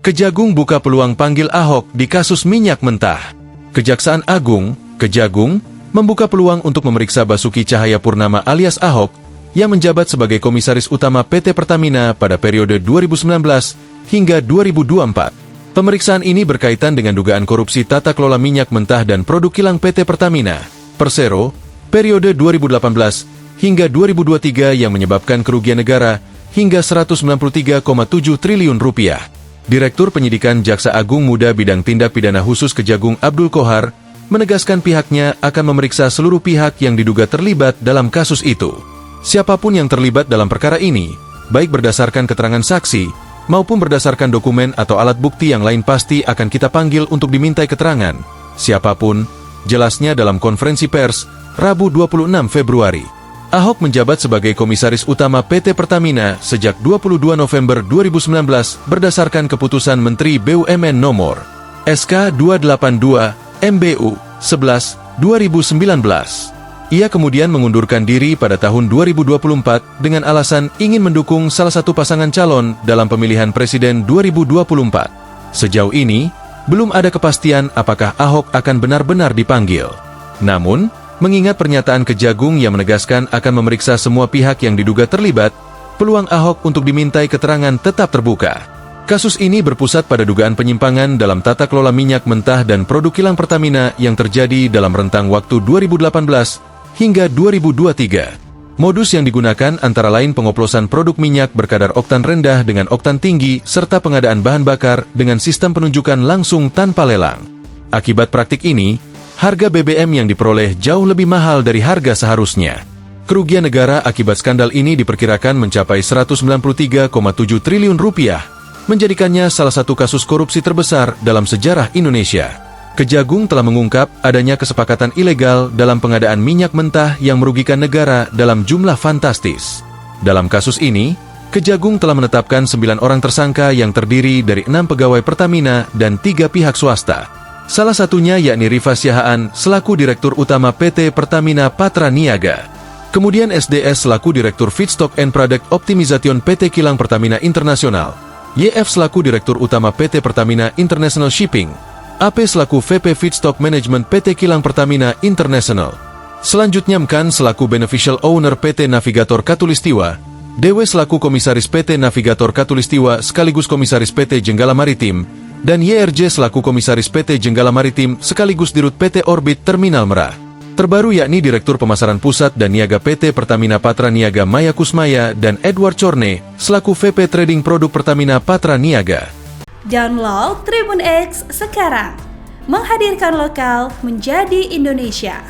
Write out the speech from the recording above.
Kejagung buka peluang panggil Ahok di kasus minyak mentah. Kejaksaan Agung, Kejagung, membuka peluang untuk memeriksa Basuki Cahayapurnama alias Ahok yang menjabat sebagai Komisaris Utama PT Pertamina pada periode 2019 hingga 2024. Pemeriksaan ini berkaitan dengan dugaan korupsi tata kelola minyak mentah dan produk kilang PT Pertamina, Persero, periode 2018 hingga 2023 yang menyebabkan kerugian negara hingga 193,7 triliun rupiah. Direktur Penyidikan Jaksa Agung Muda Bidang Tindak Pidana Khusus Kejagung Abdul Kohar menegaskan pihaknya akan memeriksa seluruh pihak yang diduga terlibat dalam kasus itu. Siapapun yang terlibat dalam perkara ini, baik berdasarkan keterangan saksi maupun berdasarkan dokumen atau alat bukti yang lain pasti akan kita panggil untuk dimintai keterangan. Siapapun, jelasnya dalam konferensi pers, Rabu 26 Februari. Ahok menjabat sebagai Komisaris Utama PT Pertamina sejak 22 November 2019 berdasarkan keputusan Menteri BUMN nomor SK 282 MBU 11 2019. Ia kemudian mengundurkan diri pada tahun 2024 dengan alasan ingin mendukung salah satu pasangan calon dalam pemilihan presiden 2024. Sejauh ini, belum ada kepastian apakah Ahok akan benar-benar dipanggil. Namun, mengingat pernyataan Kejagung yang menegaskan akan memeriksa semua pihak yang diduga terlibat, peluang Ahok untuk dimintai keterangan tetap terbuka. Kasus ini berpusat pada dugaan penyimpangan dalam tata kelola minyak mentah dan produk kilang Pertamina yang terjadi dalam rentang waktu 2018 hingga 2023. Modus yang digunakan antara lain pengoplosan produk minyak berkadar oktan rendah dengan oktan tinggi serta pengadaan bahan bakar dengan sistem penunjukan langsung tanpa lelang. Akibat praktik ini, harga BBM yang diperoleh jauh lebih mahal dari harga seharusnya. Kerugian negara akibat skandal ini diperkirakan mencapai 193,7 triliun rupiah, menjadikannya salah satu kasus korupsi terbesar dalam sejarah Indonesia. Kejagung telah mengungkap adanya kesepakatan ilegal dalam pengadaan minyak mentah yang merugikan negara dalam jumlah fantastis. Dalam kasus ini, Kejagung telah menetapkan 9 orang tersangka yang terdiri dari 6 pegawai Pertamina dan 3 pihak swasta. Salah satunya yakni Rifa Siahaan selaku Direktur Utama PT Pertamina Patra Niaga. Kemudian SDS selaku Direktur Feedstock and Product Optimization PT Kilang Pertamina Internasional. YF selaku Direktur Utama PT Pertamina International Shipping. AP selaku VP Feedstock Management PT Kilang Pertamina International. Selanjutnya MKAN selaku Beneficial Owner PT Navigator Katulistiwa. DW selaku Komisaris PT Navigator Katulistiwa sekaligus Komisaris PT Jenggala Maritim. Dan YRJ selaku Komisaris PT Jenggala Maritim sekaligus Dirut PT Orbit Terminal Merak. Terbaru yakni Direktur Pemasaran Pusat dan Niaga PT Pertamina Patra Niaga Maya Kusmaya dan Edward Corne selaku VP Trading Produk Pertamina Patra Niaga. Download Tribun X sekarang, menghadirkan lokal menjadi Indonesia.